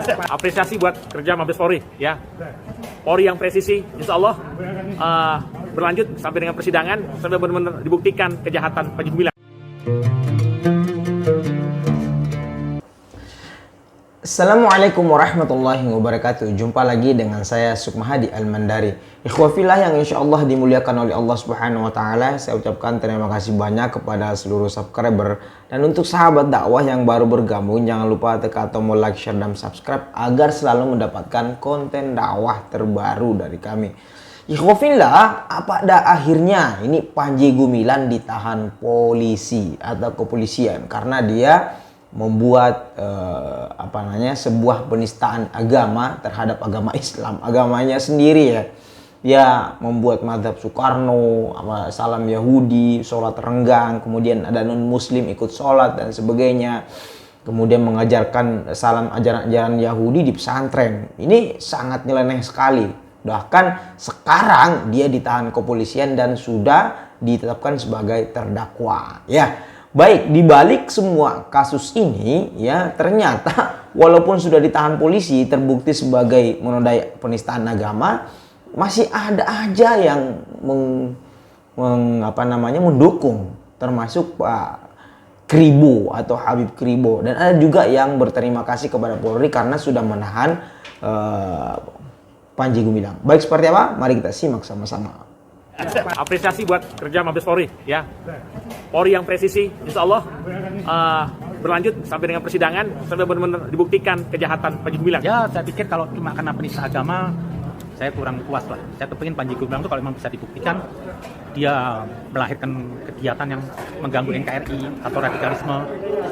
Apresiasi buat kerja Mabes Polri, ya. Polri yang presisi, insya Allah berlanjut sampai dengan persidangan, sampai benar-benar dibuktikan kejahatan Panji Gumilang. Assalamualaikum warahmatullahi wabarakatuh. Jumpa lagi dengan saya Sukmahadi Al-Mandari. Ikhwafillah yang insya Allah dimuliakan oleh Allah Subhanahu wa Ta'ala, saya ucapkan terima kasih banyak kepada seluruh subscriber. Dan untuk sahabat dakwah yang baru bergabung, jangan lupa tekan tombol like, share, dan subscribe agar selalu mendapatkan konten dakwah terbaru dari kami. Ikhwafillah, pada akhirnya ini Panji Gumilang ditahan polisi atau kepolisian karena dia membuat sebuah penistaan agama terhadap agama Islam, agamanya sendiri ya. Dia membuat mazhab Soekarno, salam Yahudi, sholat renggang, kemudian ada non muslim ikut sholat dan sebagainya. Kemudian mengajarkan salam ajaran-ajaran Yahudi di pesantren. Ini sangat nyeleneh sekali. Bahkan sekarang dia ditahan kepolisian dan sudah ditetapkan sebagai terdakwa. Ya. Baik, dibalik semua kasus ini ya, ternyata walaupun sudah ditahan polisi, terbukti sebagai menodai penistaan agama, masih ada aja yang mendukung, termasuk Pak Kribo atau Habib Kribo, dan ada juga yang berterima kasih kepada Polri karena sudah menahan Panji Gumilang. Baik, seperti apa? Mari kita simak sama-sama. Apresiasi buat kerja Mabes Polri, ya. Polri yang presisi, insya Allah berlanjut sampai dengan persidangan, sampai benar-benar dibuktikan kejahatan Panji Gumilang. Ya, saya pikir kalau cuma karena penista agama, saya kurang puas lah. Saya kepingin Panji Gumilang itu kalau memang bisa dibuktikan dia melahirkan kegiatan yang mengganggu NKRI atau radikalisme,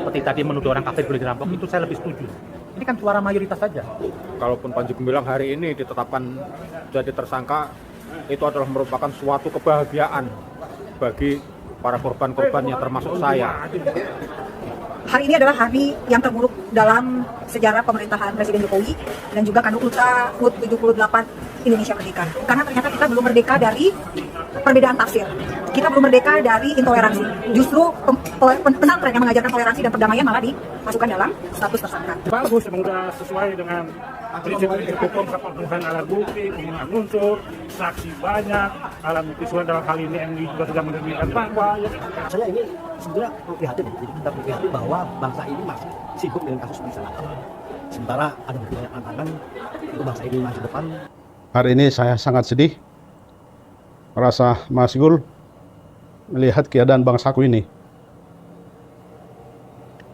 seperti tadi menuduh orang kafir boleh dirampok, itu saya lebih setuju. Ini kan suara mayoritas saja. Kalaupun Panji Gumilang hari ini ditetapkan jadi tersangka, itu adalah merupakan suatu kebahagiaan bagi para korban-korbannya, termasuk saya. Hari ini adalah hari yang terburuk dalam sejarah pemerintahan Presiden Jokowi dan juga Kanwil HUT 78 Indonesia Merdeka. Karena ternyata kita belum merdeka dari perbedaan tafsir. Kita belum merdeka dari intoleransi. Justru pesantren yang mengajarkan toleransi dan perdamaian malah dimasukkan dalam status tersangka. Bagus, semoga sesuai dengan prinsip-prinsip hukum kepenuhan alat bukti, penggunaan unsur, saksi banyak, alat bukti surat dalam hal ini MUI juga sudah menerbitkan fatwa. Saya ini sebenarnya prihatin, jadi kita prihatin bahwa bangsa ini masih sibuk dengan kasus penistaan agama. Sementara ada banyak tantangan untuk bangsa ini maju depan. Hari ini saya sangat sedih, merasa masgul melihat keadaan bangsaku ini.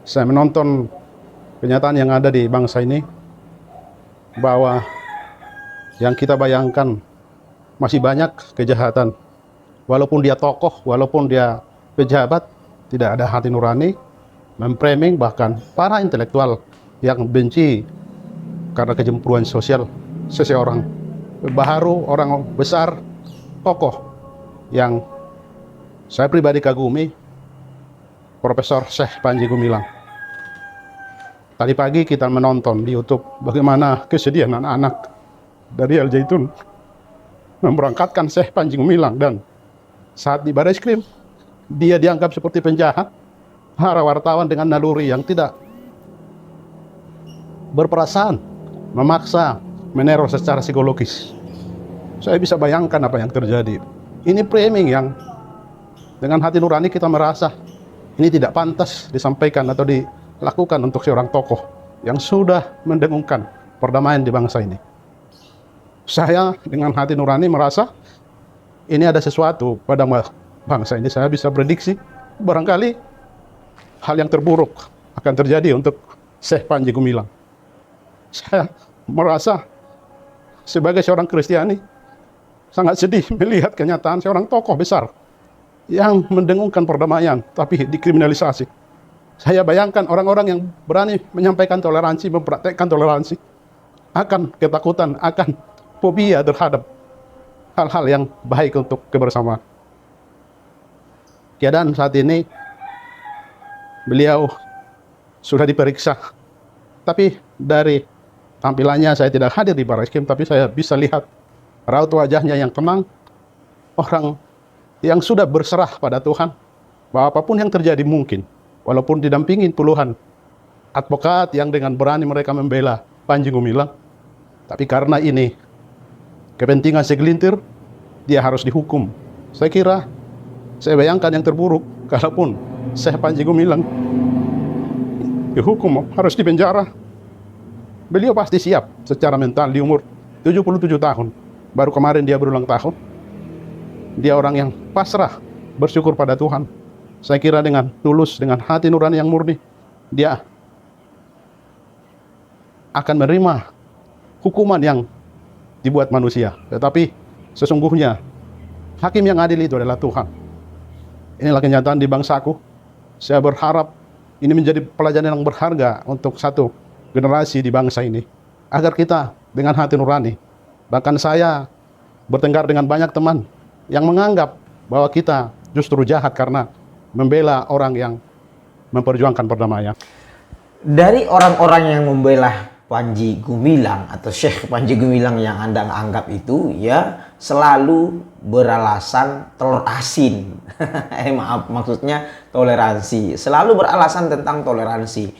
Saya menonton kenyataan yang ada di bangsa ini, bahwa yang kita bayangkan masih banyak kejahatan. Walaupun dia tokoh, walaupun dia pejabat, tidak ada hati nurani, memframing bahkan para intelektual yang benci karena kecemburuan sosial seseorang. Baharu orang besar, tokoh yang saya pribadi kagumi, Profesor Syekh Panji Gumilang. Tadi pagi kita menonton di YouTube bagaimana kesedihan anak-anak dari Al Zaitun memberangkatkan Syekh Panji Gumilang, dan saat di Baris Krim dia dianggap seperti penjahat. Para wartawan dengan naluri yang tidak berperasaan memaksa meneror secara psikologis. Saya bisa bayangkan apa yang terjadi. Ini framing yang dengan hati nurani kita merasa ini tidak pantas disampaikan atau dilakukan untuk seorang tokoh yang sudah mendengungkan perdamaian di bangsa ini. Saya dengan hati nurani merasa ini ada sesuatu pada bangsa ini. Saya bisa prediksi barangkali hal yang terburuk akan terjadi untuk Syekh Panji Gumilang. Saya merasa sebagai seorang Kristiani sangat sedih melihat kenyataan seorang tokoh besar yang mendengungkan perdamaian tapi dikriminalisasi. Saya bayangkan orang-orang yang berani menyampaikan toleransi, mempraktekkan toleransi, akan ketakutan, akan fobia terhadap hal-hal yang baik untuk kebersamaan. Keadaan saat ini, beliau sudah diperiksa, tapi dari tampilannya saya tidak hadir di Baris Krim, tapi saya bisa lihat raut wajahnya yang tenang, orang yang sudah berserah pada Tuhan, bahwa apapun yang terjadi mungkin, walaupun didampingin puluhan advokat yang dengan berani mereka membela Panji Gumilang. Tapi karena ini kepentingan segelintir, dia harus dihukum. Saya bayangkan yang terburuk, kalaupun Syekh Panji Gumilang dihukum, harus dipenjara. Beliau pasti siap secara mental di umur 77 tahun. Baru kemarin dia berulang tahun. Dia orang yang pasrah, bersyukur pada Tuhan. Saya kira dengan tulus, dengan hati nurani yang murni, dia akan menerima hukuman yang dibuat manusia. Tetapi sesungguhnya hakim yang adil itu adalah Tuhan. Inilah kenyataan di bangsaku. Saya berharap ini menjadi pelajaran yang berharga untuk satu generasi di bangsa ini. Agar kita dengan hati nurani, bahkan saya bertengkar dengan banyak teman yang menganggap bahwa kita justru jahat karena membela orang yang memperjuangkan perdamaian. Dari orang-orang yang membela Panji Gumilang atau Syekh Panji Gumilang yang Anda anggap itu ya selalu beralasan telur asin. Maaf, maksudnya toleransi. Selalu beralasan tentang toleransi.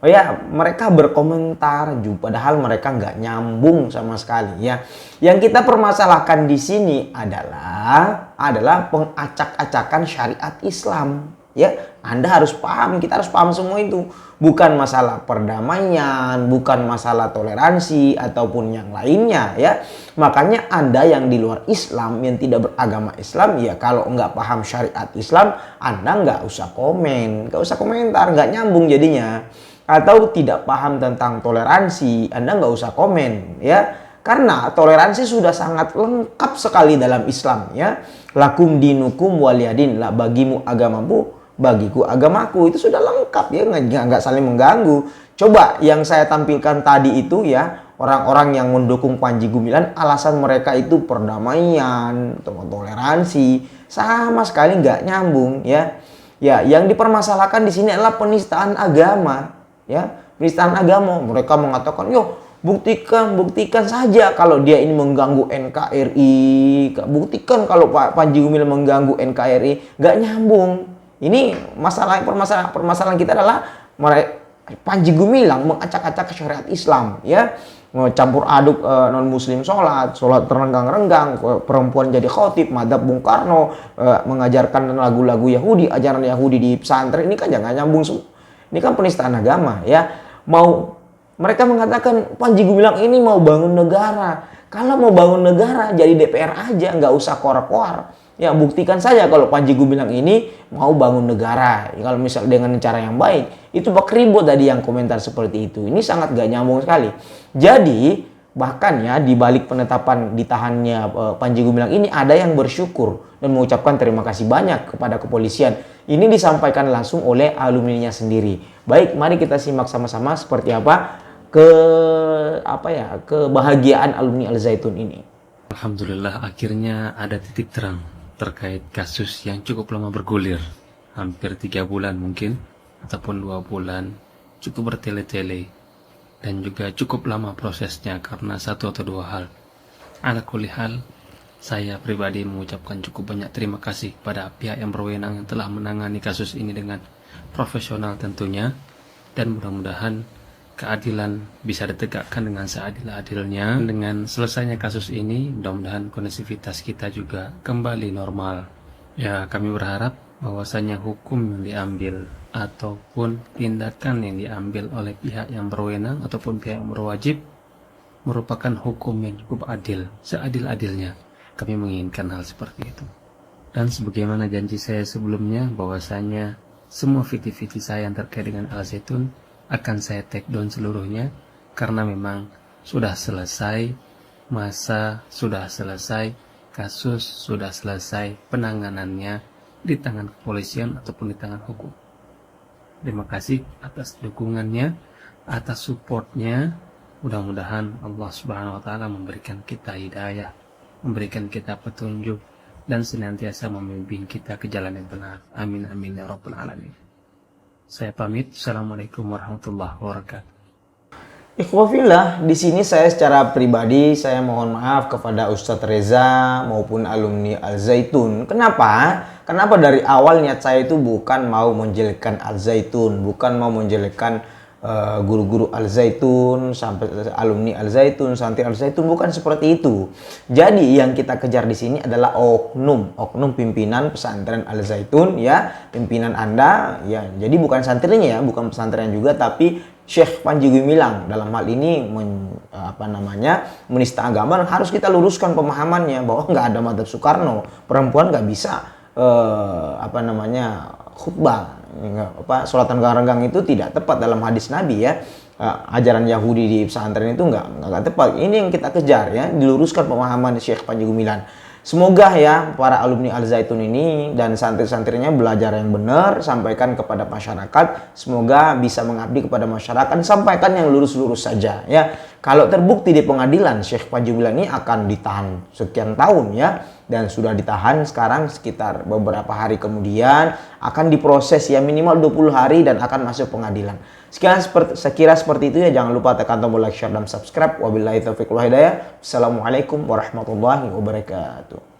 Oh ya, mereka berkomentar juga padahal mereka nggak nyambung sama sekali ya. Yang kita permasalahkan di sini adalah pengacak-acakan syariat Islam. Ya, Anda harus paham, kita harus paham semua itu. Bukan masalah perdamaian, bukan masalah toleransi ataupun yang lainnya ya. Makanya Anda yang di luar Islam, yang tidak beragama Islam, ya kalau nggak paham syariat Islam, Anda nggak usah komen, nggak usah komentar, nggak nyambung jadinya. Atau tidak paham tentang toleransi, Anda nggak usah komen ya. Karena toleransi sudah sangat lengkap sekali dalam Islam ya. Lakum dinukum waliyadin, lah bagimu agamamu, bagiku agamaku, itu sudah lengkap ya, nggak saling mengganggu. Coba yang saya tampilkan tadi itu ya, orang-orang yang mendukung Panji Gumilang alasan mereka itu perdamaian, toleransi, sama sekali nggak nyambung ya. Ya, yang dipermasalahkan di sini adalah penistaan agama ya, penistaan agama. Mereka mengatakan, yo buktikan saja kalau dia ini mengganggu NKRI, buktikan kalau Pak Panji Gumilang mengganggu NKRI, nggak nyambung. Ini permasalahan kita adalah Panji Gumilang mengacak-acak syariat Islam ya, campur aduk non muslim sholat terenggang-renggang, perempuan jadi khotib, madhab Bung Karno, mengajarkan lagu-lagu Yahudi, ajaran Yahudi di pesantren. Ini kan jangan nyambung. Ini kan penistaan agama ya. Mereka mengatakan Panji Gumilang ini mau bangun negara. Kalau mau bangun negara jadi DPR aja, nggak usah koar-koar. Ya buktikan saja kalau Panji Gumilang ini mau bangun negara. Ya, kalau misal dengan cara yang baik, itu Pak Ribut tadi yang komentar seperti itu. Ini sangat gak nyambung sekali. Jadi bahkan ya di balik penetapan ditahannya Panji Gumilang ini ada yang bersyukur dan mengucapkan terima kasih banyak kepada kepolisian. Ini disampaikan langsung oleh alumninya sendiri. Baik, mari kita simak sama-sama seperti apa kebahagiaan alumni Al Zaitun ini. Alhamdulillah akhirnya ada titik terang terkait kasus yang cukup lama bergulir, hampir 3 bulan mungkin ataupun 2 bulan, cukup bertele-tele dan juga cukup lama prosesnya karena satu atau dua hal. Ala kulli hal, saya pribadi mengucapkan cukup banyak terima kasih kepada pihak yang berwenang yang telah menangani kasus ini dengan profesional tentunya, dan mudah-mudahan keadilan bisa ditegakkan dengan seadil-adilnya. Dengan selesainya kasus ini, mudah-mudahan kondusivitas kita juga kembali normal. Ya, kami berharap bahwasanya hukum yang diambil ataupun tindakan yang diambil oleh pihak yang berwenang ataupun pihak yang berwajib merupakan hukum yang cukup adil, seadil-adilnya. Kami menginginkan hal seperti itu. Dan sebagaimana janji saya sebelumnya, bahwasanya semua video-video saya yang terkait dengan Al Zaitun akan saya take down seluruhnya, karena memang sudah selesai masa, sudah selesai kasus, sudah selesai penanganannya di tangan kepolisian ataupun di tangan hukum. Terima kasih atas dukungannya, atas supportnya. Mudah-mudahan Allah Subhanahu wa Ta'ala memberikan kita hidayah, memberikan kita petunjuk, dan senantiasa membimbing kita ke jalan yang benar. Amin amin ya rabbal alamin. Saya pamit. Assalamualaikum warahmatullahi wabarakatuh. Ikhwafillah, di sini saya secara pribadi saya mohon maaf kepada Ustadz Reza maupun alumni Al Zaitun. Kenapa? Kenapa dari awal niat saya itu bukan mau menjelekkan Al Zaitun, bukan mau menjelekkan guru-guru Al Zaitun, sampai alumni Al Zaitun, santri Al Zaitun, bukan seperti itu. Jadi yang kita kejar di sini adalah oknum pimpinan pesantren Al Zaitun, ya, pimpinan Anda, ya. Jadi bukan santrinya ya, bukan pesantren juga, tapi Syekh Panji Gumilang dalam hal ini menista agama, dan harus kita luruskan pemahamannya bahwa nggak ada madzhab Soekarno, perempuan nggak bisa khutbah, sholatan renggang itu tidak tepat dalam hadis Nabi, ya. Ajaran Yahudi di pesantren itu nggak tepat. Ini yang kita kejar, ya, diluruskan pemahaman Syekh Panji Gumilang. Semoga ya para alumni Al Zaitun ini dan santri-santrinya belajar yang benar, sampaikan kepada masyarakat. Semoga bisa mengabdi kepada masyarakat, sampaikan yang lurus-lurus saja, ya. Kalau terbukti di pengadilan Syekh Panji Gumilang ini akan ditahan sekian tahun, ya, dan sudah ditahan sekarang sekitar beberapa hari kemudian akan diproses, ya, minimal 20 hari dan akan masuk pengadilan. Sekira seperti itu, ya. Jangan lupa tekan tombol like, share, dan subscribe. Wabillahi taufiq wal hidayah. Assalamualaikum warahmatullahi wabarakatuh.